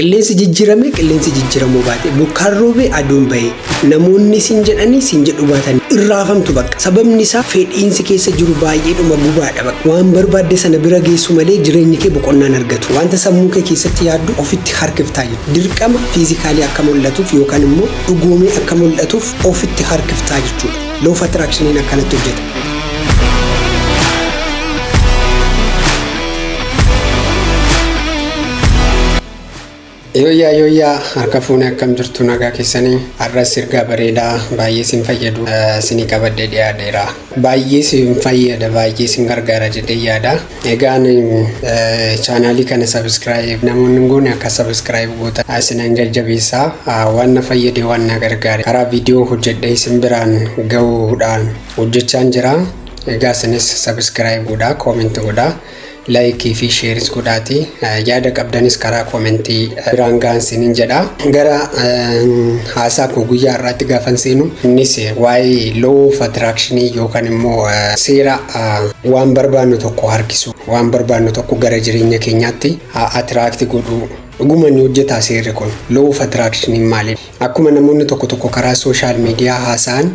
Qilleensi jijjiiramuu baate bokkaan roobee aduun bahee namoonni sin jedhanii sin jedhu baatan irraafamtu bakka. Sababni isaa fedhiinsi keessa jiru baay'eedhuma gubaadha bakka. Waan barbaadde sana bira geessu malee jireenyi kee boqonnaan argatu. Wanta sammuu kee keessatti yaaddu ofitti harkiftaa jirtu. Dirqama fiizikaalii akka mul'atuuf yookaan immoo dhugoomee akka mul'atuuf ofitti harkiftaa jechuudha. Law of attraction akkanatti hojjeta. Yoyaa harka fuunee akkam jirtu nagaa keessanii arras sirgaa bareedaa baay'ee sin fayyadu sinii qabadde dhiyaadeera baay'ee sin fayyada baay'ee sin gargaara jedhee yaada. Egaan chaanaalii kana subscribe namoonni goone akka subscribe goota asinan jajjabeessaa waan na fayyade waan na gargaare karaa viidiyoo hojjedhee sin biraan gahuudhaan hojjechaan jira. Egaa sinis subscribe godhaa comment godhaa like fi shares godhaati yaada qabdanis karaa commentii biraan gaansin jedha. Gara haasaa koo guyyaa irratti gaafan seenu innis waa'ee law of attraction yookaan immoo seera waan barbaannu tokko harkisu waan barbaannu tokko gara jireenya keenyaatti attract godhu dhuguma ni hojjeta seerri kun. Law of attraction maali? Akkuma namoonni tokko karaa social media haasaan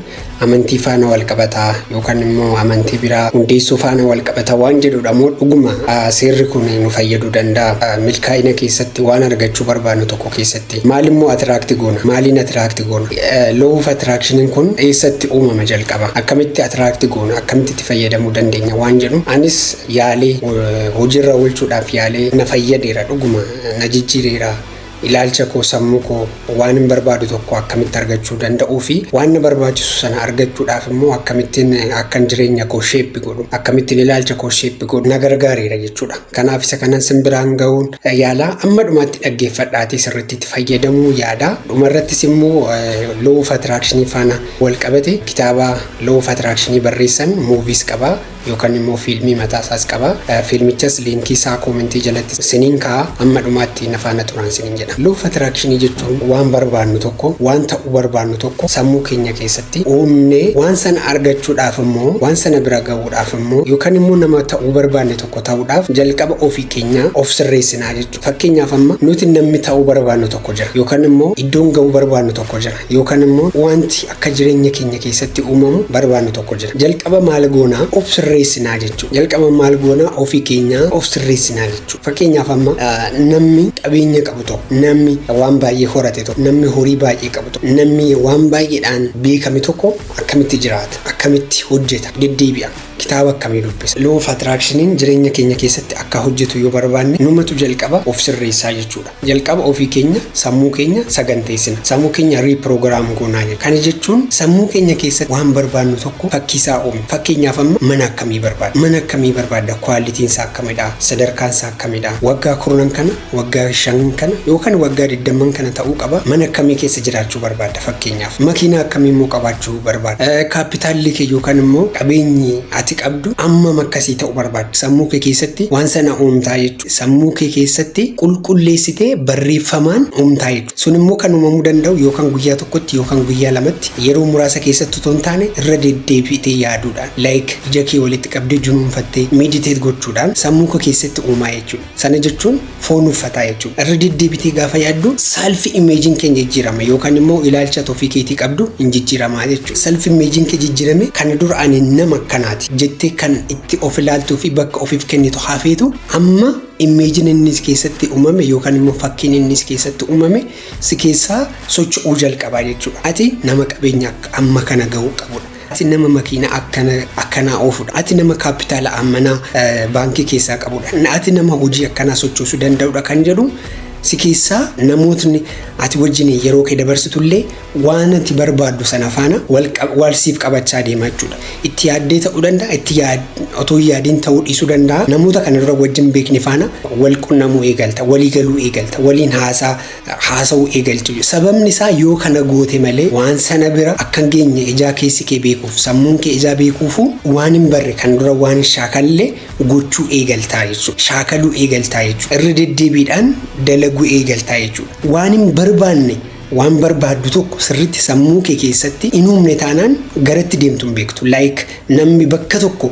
amantii faana wal qabataa yookaan immoo amantii biraa hundeessuu faana wal qabataa waan jedhudha moo dhuguma seerri kun nu fayyaduu danda'a milkaa'ina keessatti waan argachuu barbaannu tokko keessatti maal immoo attract goona maaliin attract goona? Law of attraction kun eessatti uumama jalqaba akkamitti attract goona akkamitti itti fayyadamuu dandeenya waan jedhu anis yaalee hojiirra oolchuudhaaf yaalee na fayyadeera dhuguma na jijjiireera. Ilaalcha koo sammuu koo waan hin barbaadu tokko akkamitti argachuu danda'uu fi waan na barbaachisu sana argachuudhaaf immoo akkamittiin akkan jireenya koo shape godhu akkamittiin ilaalcha koo shape godhu na gargaareera jechuudha. Kanaaf isa kanan sin biraan gahuun yaala amma dhumaatti dhaggeeffadhaatii sirriitti itti fayyadamuu yaada. Dhumarrattis immoo law of attraction faana wal qabate kitaaba law of attraction barreessan movies qaba yookaan immoo fiilmii mataasaas qaba. Fiilmichas liinkii isaa commentii jalatti siniin ka'a amma dhumaatti na faana turaan siniin jedha. Law of attraction jechuun waan barbaannu tokko waan ta'uu barbaannu tokko sammuu keenya keessatti uumnee waan sana argachuudhaaf immoo waan sana bira gahuudhaaf immoo yookaan immoo nama ta'uu barbaanne tokko ta'uudhaaf jalqaba ofii keenya of sirreessinaa jechuudha. Fakkeenyaaf amma nuti namni ta'uu barbaannu tokko jira yookaan immoo iddoon gahuu barbaannu tokko jira yookaan immoo wanti akka jireenya keenya keessatti uumamu barbaannu tokko jira. Jalqaba maal goonaa of sirreessinaa jechuudha. Jalqaba maal goonaa ofii keenya of sirreessinaa jechuudha. Fakkeenyaaf amma namni qabeenya qabu tokko namni waan baay'ee horate tokko namni horii baay'ee qabu tokko namni waan baay'eedhaan beekame tokko akkamitti jiraata akkamitti hojjeta deddeebi'a kitaaba akkamii dubbisa. Law of attraction jireenya keenya keessatti akka hojjetu yoo barbaanne numatu jalqaba of sirreessaa jechuudha. Jalqaba ofii keenya sammuu keenya saganteessina sammuu keenya reprogram goonaa jechuudha. Kana jechuun sammuu keenya keessatti waan barbaannu tokko fakkiisaa uumna. Fakkeenyaaf amma mana akkamii barbaadda quality isaa akkamidha sadarkaan isaa akkamidha waggaa 10 kana waggaa 5 kana yookaan waggaa 20 kana ta'uu qaba. Mana akkamii keessa jiraachuu barbaadda fakkeenyaaf makiinaa akkamii immoo qabaachuu barbaadda kaapitaalli kee yookaan immoo qabeenyi ati qabdu amma makkasii ta'uu barbaadda. Sammuu kee keessatti waan sana uumtaa jechuudha. Sammuu kee keessatti qulqulleessitee barreeffamaan uumtaa jechuudha. Sun immoo kan uumamuu danda'u yookaan guyyaa tokkotti yookaan guyyaa lamatti yeroo muraasa keessatti otoo hin taane irra deddeebitee yaaduudhaan like ija kee walitti qabdee junuunfattee meditate gochuudhaan sammuu kee keessatti uumaa jechuudha. Sana jechuun foon uffataa jechuudha. Irra deddeebitee gaafa yaaddu self image keenya jijjiirama yookaan immoo ilaalcha ofii keetii qabdu hin jijjiiramaa jechuudha. Self image kee jijjiirame kana dura ani nama akkanaati jettee kan itti of ilaaltuu fi bakka ofiif kennitu hafeetu amma imagine innis keessatti uumame yookaan immoo fakkiin innis keessatti uumame si keessaa socho'uu jalqabaa jechuudha. Ati nama qabeenya amma kana gahuu qabudha. Ati nama makiina akkana oofudha. Ati nama kaapitaala ammanaa baankii keessaa qabudha. Ati nama hojii akkanaa sochoosuu danda'udha kan jedhu si keessaa namootni ati wajjin yeroo kee dabarsitullee waan ati barbaaddu sana faana wal siif qabachaa deemaa jechuudha. Itti yaaddee ta'uu danda'a itti otoo yaadiin ta'uu dhiisuu danda'a. Namoota kana dura wajjin beekni faana wal qunnamuu eegalta walii galuu eegalta waliin haasa'uu eegaltu. Sababni isaa yoo kana goote malee waan sana bira akkan geenye ijaa keessi kee beekuuf sammuun kee ijaa beekuufu waan hin barre kan dura waan shaakallee gochuu eegaltaa jechuudha. Shaakaluu eegaltaa jechuudha. Irra deddeebiidhaan dalaguu eegaltaa jechuudha. Waan hin barbaanne waan barbaaddu tokko sirriitti sammuu kee keessatti hin uumne taanaan garatti deemtu hin beektu. Like namni bakka tokko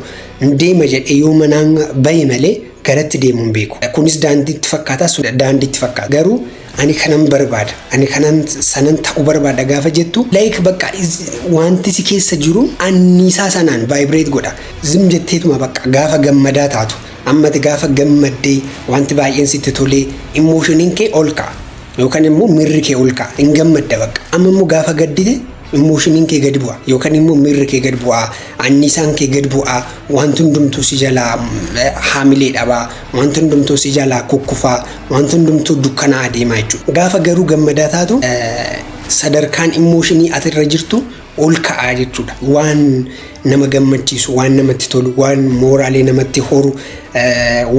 deema jedhee yoo manaan bahe malee garatti deemu hin beeku. Kunis daandiitti fakkaata daandiitti fakkaata. Garuu ani kanan barbaada ani kanan sanan ta'uu barbaada gaafa jettu like bakka wanti si keessa jiru annisaa sanaan vibrate godha zim jetteetuma bakka gaafa gammadaa taatu ammati gaafa gammaddee wanti baay'een sitti tolee emotionin kee ol ka'a yookaan immoo mirri kee ol ka'a hin gammadda bakka amma immoo gaafa gaddite emotionin kee gad bu'a yookaan immoo mirri kee gad bu'a annisaan kee gad bu'a wanti hundumtuu si jalaa haamilee dhabaa wanti hundumtuu si jalaa kukkufaa wanti hundumtuu dukkanaa adeemaa jechuudha gaafa garuu gammadaa taatu sadarkaan emotionii atirra jirtu ol ka'aa jechuudha waan nama gammachiisu waan namatti tolu waan mooraalee namatti horu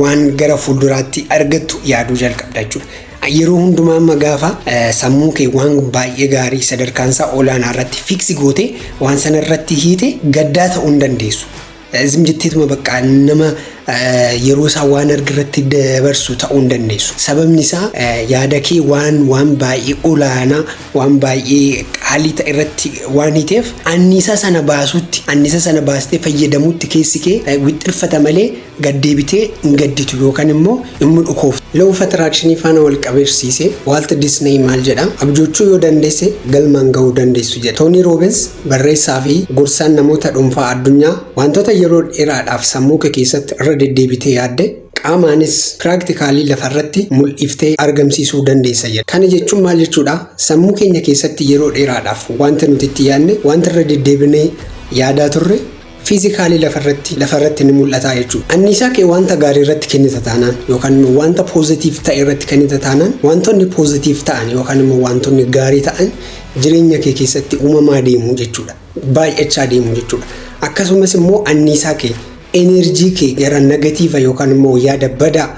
waan gara fuulduraatti argattu yaaduu jalqabda jechuudha yeroo hundumaa amma gaafa sammuu kee waan baay'ee gaarii sadarkaan isaa olaanaa irratti fiksi goote waan sana irratti hiite gaddaa ta'uu hin dandeessu zim jetteetuma bakka nama yeroo isaa waan argirratti dabarsu ta'uu hin dandeessu sababni isaa yaada kee waan baay'ee olaanaa waan baay'ee qaalii ta'e irratti waan hiteef annisaa sana baastee fayyadamuutti keessi kee wixxirfata malee gaddeebitee hin gadditu yookaan immoo immoo dhukoof law of attraction faana wal qabeessiise Walt Disney maal jedha abjoochuu yoo dandeesse galmaan gahuu dandeessu jedha Tony Robbins barreessaa fi gorsaan namoota dhuunfaa addunyaa wantoota yeroo dheeraadhaaf sammuu kee keessatti irra deddeebitee yaadde qaamaanis practically lafarratti mul'iftee argamsiisuu dandeessa jedha kana jechuun maal jechuudha sammuu keenya keessatti yeroo dheeraadhaaf wanta nuti itti yaadne wanta irra deddeebinee yaadaa turre physically lafarratti ni mul'ata jechuudha annisaa kee wanta gaarii irratti kennita taanaan yookaan wanta positive ta'e irratti kennita taanaan wantoonni positive ta'an yookaan immoo wantoonni gaarii ta'an jireenya kee keessatti uumamaa deemu jechuudha baay'achaa deemu jechuudha akkasumas immoo annisaa kee energy kee gara negatiiva yookaan immoo yaada badaa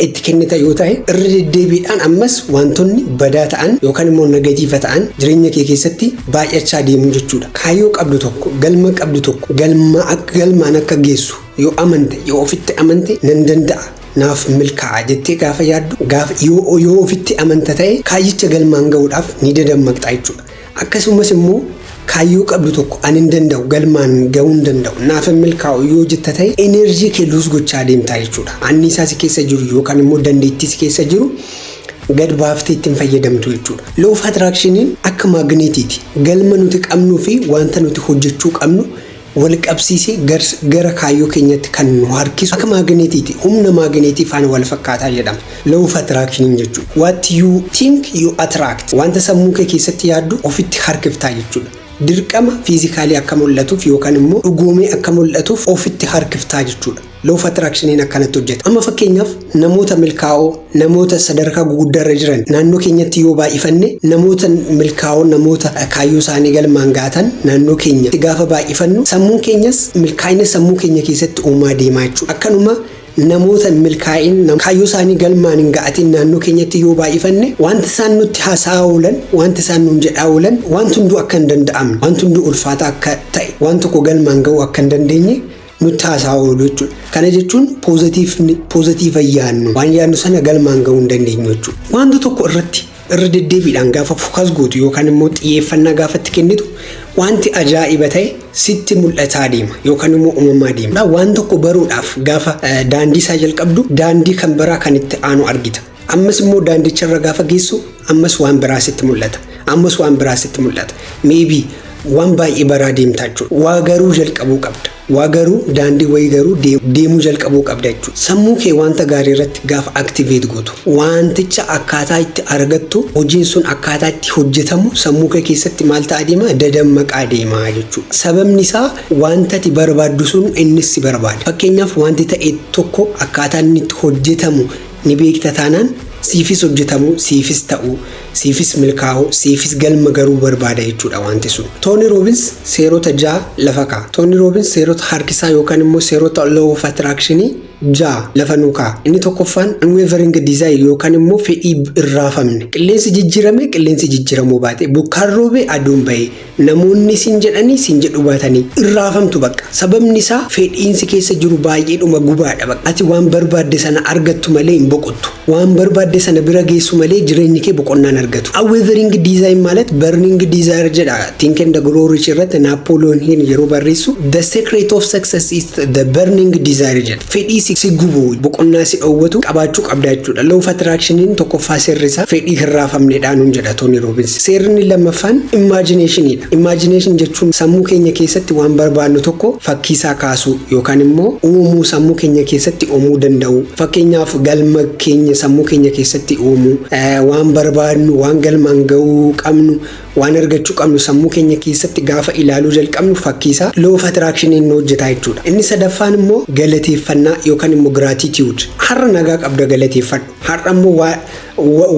itti kennita yoo ta'e irra deddeebiidhaan ammas wantoonni badaa ta'an yookaan immoo negatiiva ta'an jireenya kee keessatti baay'achaa deemu jechuudha kaayyoo qabdu tokko galma qabdu tokko galmaan akka geessu yoo amante yoo ofitti amante nan danda'a naaf milkaa'a jettee gaafa yaaddu gaafa yoo ofitti amanta ta'e kaayyicha galmaan ga'uudhaaf ni dadammaqxa jechuudha akkasumas immoo kaayyoo qabdu tokko ani hin danda'u galmaan ga'uu hin danda'u naaf milkaa'u yoo jetta ta'e energy kee luus gochaa deemtaa jechuudha annisaa si keessa jiru yookaan immoo dandeettii si keessa jiru gad baaftee ittiin fayyadamtu jechuudha law of attraction akka maagneetiiti galma nuti qabnuu fi wanta nuti hojjechuu qabnu wal qabsiisee gara kaayyoo keenyatti kan nu harkisu akka maagneetiiti humna maagneetii faana wal fakkaataa jedhama law of attraction jechuudha what you think you attract wanta sammuu kee keessatti yaaddu ofitti harkiftaa jechuudha dirqama fiizikaalii akka mul'atuuf yookaan immoo dhugoomee akka mul'atuuf ofitti harkiftaa jechuudha law of attraction akkanatti hojjeta amma fakkeenyaaf namoota milkaa'oo namoota sadarkaa guguddaarra jiran naannoo keenyatti yoo baay'ifanne namoota milkaa'oo namoota kaayyoo isaanii galmaan gaatan naannoo keenyatti gaafa baay'ifannu sammuun keenyas milkaa'ina sammuu keenya keessatti uumaa deemaa jechuudha akkanuma namoota milkaa'in kaayyoo isaanii galmaan hin ga'atin naannoo keenyatti yoo baay'ifanne wanti isaan nutti haasa'aa oolan wanti isaan nuun jedhaa oolan wanti hunduu akka hin danda'amne wanti hunduu ulfaata akka ta'e wanti tokko galmaan ga'uu akka hin dandeenye nutti haasa'aa oolu jechuudha kana jechuun poozitiiva yaannu waan yaannu sana galmaan ga'uu hin dandeenyu jechuudha wanti tokko irra deddeebiidhaan gaafa fokas gootu yookaan immoo xiyyeeffannaa gaafatti kennitu wanti ajaa'iba ta'e sitti mul'ataa deema yookaan immoo uumamaa deema waan tokko baruudhaaf gaafa daandii isaa jalqabdu daandii kan biraa kan itti aanu argita ammas immoo daandicharra gaafa geessu ammas waan biraa sitti mul'ata maybe waan baay'ee baraa deemtaa jechuudha waa garuu jalqabuu qabda waa garuu daandii wayii garuu deemuu jalqabuu qabda jechuudha sammuu kee wanta gaarii irratti gaafa activate gootu wanticha akkaataa itti argattu hojiin sun akkaataa itti hojjetamu sammuu kee keessatti maal ta'a deema dadammaqaa deemaa jechuudha sababni isaa wanta ati barbaaddu sun innis si barbaada fakkeenyaaf wanti ta'e tokko akkaataa inni itti hojjetamu ni beekta taanaan siifis hojjetamu siifis ta'u siifis milkaa'u siifis galma garuu barbaada jechuudha wanti sun Tony Robbins seerota 6 lafa kaa'a Tony Robbins seerota harkisaa yookaan immoo seerota law of attraction 6 lafa nuukaa inni tokkoffaan unwavering desire yookaan immoo fedhii irraafamne qilleensi jijjiiramuu baate bokkaan roobee aduun bahee namoonni sin jedhu baatanii irraafamtu bakka sababni isaa fedhiinsi keessa jiru baay'ee dhuma gubaadha bakka ati waan barbaadde sana argattu malee hin boqottu waan barbaadde sana bira geessu malee jireenyi kee boqonnaan argatu unwavering desire ማለት burning desire jedha think and grow rich irratti Napoleon Hill yeroo barreessu the secret of success is the burning desire jedha fedhii si gubu boqonnaa si dhowwatu qabaachuu qabda jechuudha. Law of attractioniin tokkoffaa seerri isaa fedhii hin raafamneedhaan hun jedha Tony Robbins. Seerri lammaffaan imaginationidha. Imagination jechuun sammuu keenya keessatti waan barbaadnu tokko fakkii isaa kaasuu yookaan immoo uumuu sammuu keenya keessatti uumuu danda'u. Fakkeenyaaf galma keenya sammuu keenya keessatti uumuu waan barbaadnu waan galmaan ga'uu qabnu waan argachuu qabnu sammuu keenya keessatti gaafa ilaaluu jalqabnu fakkii isaa law of attractioniin hojjetaa jechuudha. Inni sadaffaan immoo galateeffannaa yookaan immoo gratitude. Har'a nagaa qabda galateeffadhu. Har'a immoo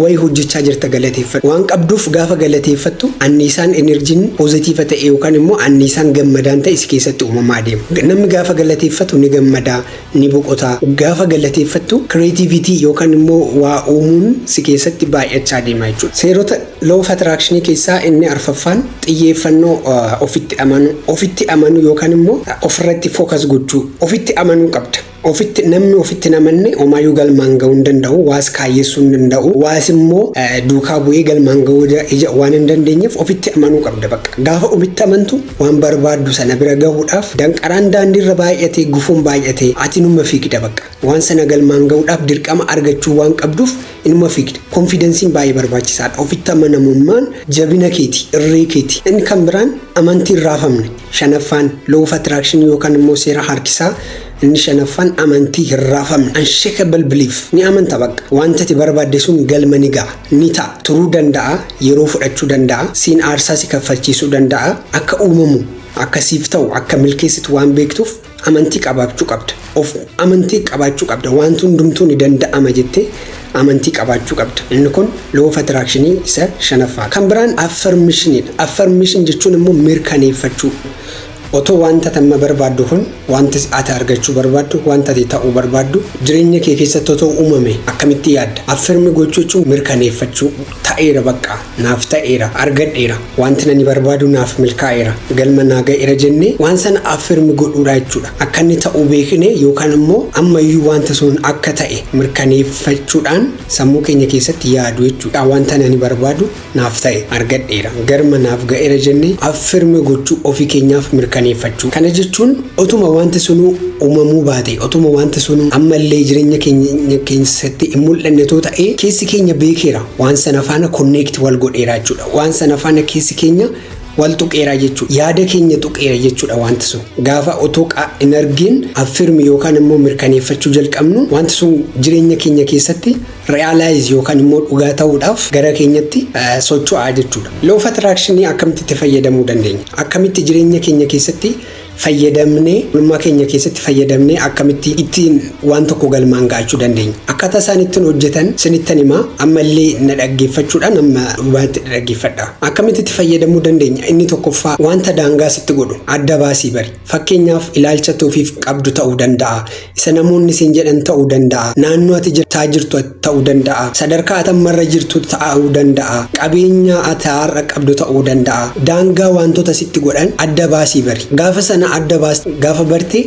way hojjechaa jirta galateeffadhu. Waan qabduuf gaafa galateeffattu anniisaan enerjiin pozitiiva ta'e yookaan immoo anniisaan gammadaan ta'e si keessatti uumamaa deema. Namni gaafa galateeffatu ni gammadaa ni boqotaa. Gaafa galateeffattu creativity yookaan immoo waa uumuun si keessatti baay'achaa deema jechuudha. Seerota law of attraction keessaa inni arfaffaan xiyyeeffannoo ofitti amanuu yookaan immoo ofirratti focus gochuu. Ofitti amanuu qabda. Namni ofitti namanne homaayuu galmaan ga'uu hin danda'u, waas kaayyessuu hin danda'u, waas immoo duukaa bu'ee galmaan ga'uu waan hin dandeenyeef ofitti amanuu qabda bakka. Gaafa ofitti amantu waan barbaaddu sana bira gahuudhaaf danqaraan daandiirra baay'atee gufuun baay'atee ati numa fiigda bakka. Waan sana galmaan ga'uudhaaf dirqama argachuu waan qabduuf inuma fiigda. Konfidensiin baay'ee barbaachisaadha. Ofitti amanamummaan jabina keeti, irree keeti. Inni kan biraan amantii hin raafamne. Shanaffaan law of attraction yookaan immoo seera harkisaa. Inni shanaffaan amantii hin raafamne. Unshakable belief. Ni amanta bakka. Wanta ati barbaadde sun galma ni ga'a. Ni ta'a. Turuu danda'a. Yeroo fudhachuu danda'a. Siin aarsaa si kaffalchiisuu danda'a. Akka uumamu. Akka siif ta'u. Akka milkeessitu waan beektuuf amantii qabaachuu qabda. Amantii qabaachuu qabda. Wanti hundumtuu ni danda'ama jettee amantii qabaachuu qabda. Inni kun law of attraction isa shanaffaa. Kan biraan affirmationidha. Affirmation jechuun immoo mirkaneeffachuu. Otoo wanta tamma barbaaddu kun wanta ati argachuu barbaaddu wanta ati ta'uu barbaaddu jireenya kee keessatti otoo uumame akkamitti yaadda? Affirmi gochuu jechuun mirkaneeffachuu ta'eera bakka naaf ta'eera argadheera wanti nani barbaadu naaf milkaa'eera galma naa ga'eera jennee waan sana affirmi godhuudha jechuudha. Akka inni ta'uu beekne yookaan immoo ammayyuu wanta sun akka ta'e mirkaneeffachuudhaan sammuu keenya keessatti yaadu jechuudha. Wanta nani barbaadu naaf ta'e argadheera galma naaf ga'eera jennee affirmi gochuu ofii keenyaaf mirkaneeffachuu. Kana jechuun otuma wanta sunu uumamuu baate otuma wanta sunu ammallee jireenya keenya keessatti hin mul'anne too ta'e keessi keenya beekeera waan sana faana connect wal godheera jechuudha. Waan sana faana keessi keenya wal tuqeera jechuudha. Yaada keenya tuqeera jechuudha wanti sun. Gaafa otoo hin argin affirmi yookaan immoo mirkaneeffachuu jalqabnu wanti sun jireenya keenya keessatti realize yookaan immoo dhugaa ta'uudhaaf gara keenyatti socho'aa jechuudha. Law of attraction akkamitti itti fayyadamuu dandeenya? Akkamitti jireenya keenya keessatti fayyadamnee ulmaa keenya keessatti fayyadamnee akkamitti ittiin waan tokko galmaan ga'achuu dandeenya? Akkaataa isaan ittiin hojjetan sinittan himaa ammallee na dhaggeeffachuudhaan amma dhubaatti dhaggeeffadha. Akkamitti itti fayyadamuu dandeenya? Inni tokkoffaa wanta daangaa sitti godhu adda baasii bari. Fakkeenyaaf ilaalcha toofiif qabdu ta'uu danda'a. Isa namoonni siin jedhan ta'uu danda'a. Naannoo ati jirtu ta'uu danda'a. Sadarkaa ati ammarra jirtu ta'uu danda'a. Qabeenya ati har'a qabdu ta'uu danda'a. Daangaa wantoota sitti godhan adda baasii bari. Gaafa sana adda baas gaafa barte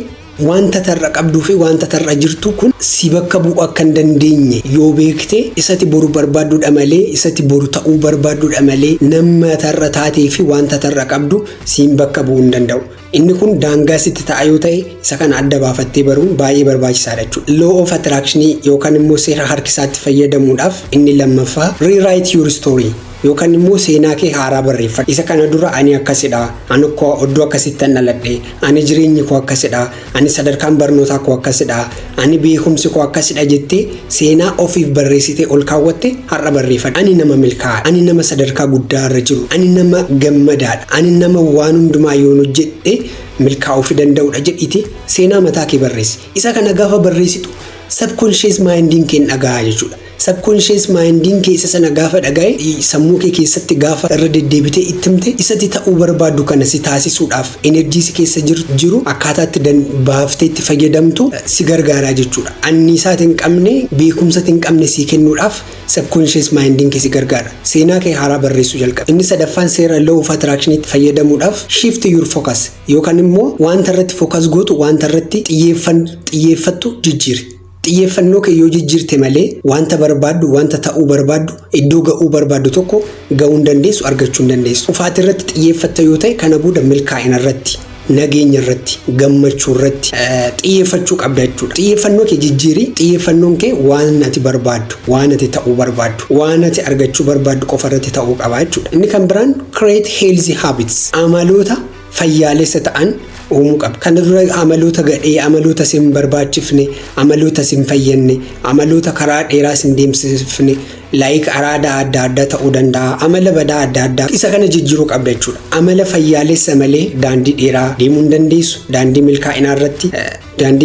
wanta tarra qabduu fi wanta tarra jirtu kun si bakka bu'uu akka hin dandeenye yoo beekte isatti boru barbaadduudha malee isatti boru ta'uu barbaadduudha malee nama tarra taatee fi wanta tarra qabdu siin bakka bu'uu hin danda'u. Inni kun daangaa sitti ta'a yoo ta'e isa kana adda baafattee baruun baay'ee barbaachisaadha jechuudha. Law of attraction yookaan immoo seera harkisaatti fayyadamuudhaaf inni lammaffaa rewrite your story. Yookaan immoo seenaa kee haaraa barreeffadhu. Isa kana dura ani akkasidha. Ani koo oddoo akkasitti dhaladhe. Ani jireenyi koo akkasidha. Ani sadarkaan barnootaa koo akkasidha. Ani beekumsi koo akkasidha jettee seenaa ofiif barreessitee ol kaawwatte har'a barreeffadhu. Ani nama milkaa'aa. Ani nama sadarkaa guddaa irra jiru. Ani nama gammadaadha. Ani nama waan hundumaa yoo hojjedhe milkaa'uu fi danda'udha jedhiti seenaa mataa kee barreessi. Isa kana gaafa barreessitu subconscious mindin kee dhaga'a jechuudha. Subconscious mindin kee isa sana gaafa dhagaa'e sammuu kee keessatti gaafa irra deddeebitee ittimte isatti ta'uu barbaadu kana si taasisuudhaaf enerjii si keessa jiru akkaataatti baaftee itti fayyadamtu si gargaaraa jechuudha. Anniisaati hin qabne beekumsaati hin qabne si kennuudhaaf subconscious mindin kee si gargaara. Seenaa kee haaraa barreessuu jalqaba. Inni sadaffaan seera law of attraction itti fayyadamuudhaaf shift your focus yookaan immoo wanta irratti focus gootu wanta irratti xiyyeeffattu jijjiiri. Xiyyeeffannoo kee yoo jijjiirte malee wanta barbaaddu wanta ta'uu barbaaddu iddoo ga'uu barbaaddu tokko ga'uu hin dandeessu argachuu hin dandeessu. Ufaati irratti xiyyeeffatta yoo ta'e kana booda milkaa'ina irratti nageenya irratti gammachuu irratti xiyyeeffachuu qabda jechuudha. Xiyyeeffannoo kee jijjiiri. Xiyyeeffannoon kee waan ati barbaaddu, waan ati ta'uu barbaaddu, waan ati argachuu barbaaddu qofa irratti ta'uu qaba jechuudha. Inni kan biraan create healthy habits. Amaloota fayyaalessa ta'an uumuu qabda. Kana dura amaloota gadhee, amaloota sin barbaachifne, amaloota sin fayyadne, amaloota karaa dheeraa sin deemsifne, araada adda addaa ta'uu danda'a, amala badaa adda addaa isa kana jijjiiruu qabda jechuudha. Amala fayyaalessa malee daandii dheeraa deemuu hin dandeessu. Daandii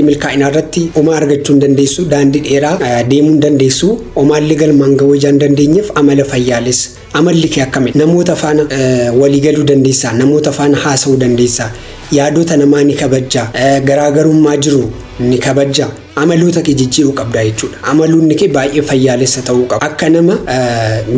milkaa'inaa irratti homaa argachuu hin dandeessu. Daandii dheeraa deemuu hin dandeessu. Homaallee galmaan gahuu hin dandeenyeef amala fayyaalessa. Amalli kee akkamitti? Namoota faana waliigaluu dandeessaa, namoota faana haasa'uu dandeessaa, yaadota namaa ni kabajjaa, garaagarummaa jiru ni kabajjaa. Amaloota kee jijjiiruu qabda jechuudha. Amaloonni kee baay'ee fayyaalessa ta'uu qaba. Akka nama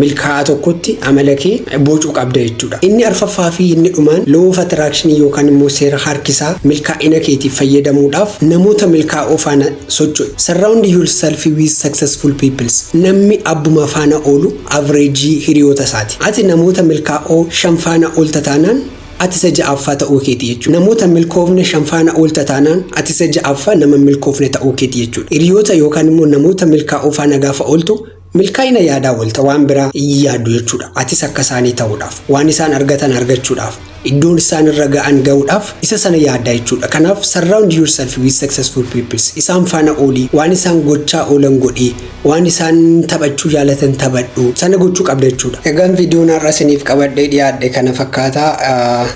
milkaa'aa tokkotti amala kee boocuu qabda jechuudha. Inni arfaffaa fi inni dhumaan law of attraction yookaan immoo seera harkisaa milkaa'ina keetiif fayyadamuudhaaf namoota milkaa'oo faana socho'i. Surround yourself with successful people. Namni abbuma faana oolu average hiriyoota isaati. Ati namoota milkaa'oo 5 faana oolta taanaan ati isa ja'affaa ta'uu keeti jechuudha. Namoota milkoofne 5 faana oolta taanaan ati isa ja'affaa nama milkoofne ta'uu keeti jechuudha. Hiriyoota yookaan immoo namoota milkaa'oo faana gaafa ooltu milkaa'ina yaadaa oolta, waan biraa yaaddu jechuudha. Atis akka isaanii ta'uudhaaf, waan isaan argatan argachuudhaaf, iddoon isaan irra ga'an ga'uudhaaf isa sana yaadda jechuudha. Kanaaf surround yourself with successful people. Isaan faana oolii, waan isaan gochaa oolan godhii, waan isaan taphachuu jaalatan taphadhu, sana gochuu qabda jechuudha. Egaan viidiyoon har'a isiniif qabadhee dhiyaadhe kana fakkaata.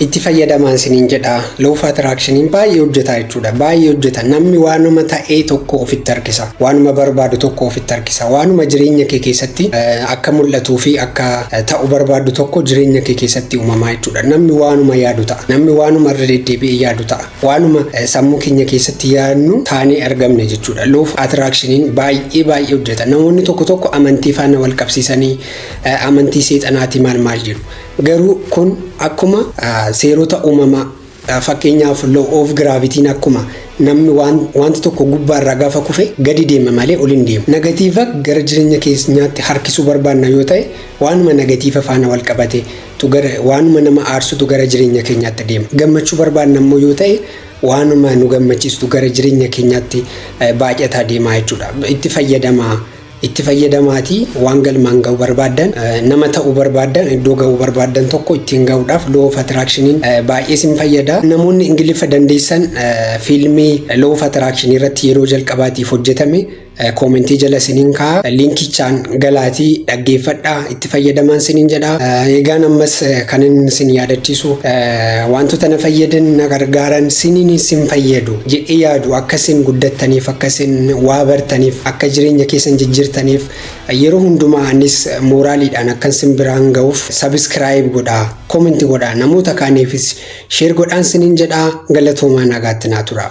Itti fayyadamaan isiniin jedha. Law of attraction baay'ee hojjeta jechuudha. Baay'ee hojjeta. Namni waanuma ta'ee tokko ofitti harkisa, waanuma barbaadu tokko ofitti harkisa, waanuma jireenya kee keessatti akka mul'atuu fi akka ta'u barbaadu tokko jireenya kee keessatti uumamaa jechuudha. Namni waanuma yaadu ta'a. Namni waanuma irra deddeebi'ee yaadu ta'a. Waanuma sammuu keenya keessatti yaadnu taanee argamne jechuudha. Law of attraction baay'ee hojjeta. Namoonni tokko amantii faana wal qabsiisanii amantii seexanaati maal jedhu. Garuu kun akkuma seerota uumamaa fakkeenyaaf law of gravity akkuma namni wanta tokko gubbaarraa gaafa kufe gadi deema malee ol hin deemu. Negatiiva gara jireenya keenyaatti harkisuu barbaanna yoo ta'e waanuma negatiiva faana wal qabate waanuma nama aarsutu gara jireenya keenyaatti deema. Gammachuu barbaanna immoo yoo ta'e waanuma nu gammachiistu gara jireenya keenyaatti baay'ataa deemaa jechuudha. Itti fayyadamaati waan galmaan ga'uu barbaadan, nama ta'uu barbaadan, iddoo ga'uu barbaadan tokko ittiin ga'uudhaaf law of attraction baay'ee sin fayyada. Namoonni Ingiliffa dandeessan fiilmii law of attraction irratti yeroo jalqabaatiif hojjetame koomentii jala siniin kaa linkichaan galaatii dhaggeeffadhaa, itti fayyadamaan siniin jedha. Egaan ammas kanin sin yaadachiisu wantoota na fayyadan na gargaaran siniin sin fayyadu jedhee yaadu akkasin guddattaniif, akkasin waa bartaniif, akka jireenya keessan jijjiirtaniif yeroo hundumaa anis mooraaliidhaan akkan sin biraan ga'uuf subscribe godhaa, koomentii godhaa, namoota kaaniifis share godhaan siniin jedha. Galatoomaa nagaatti naa tura.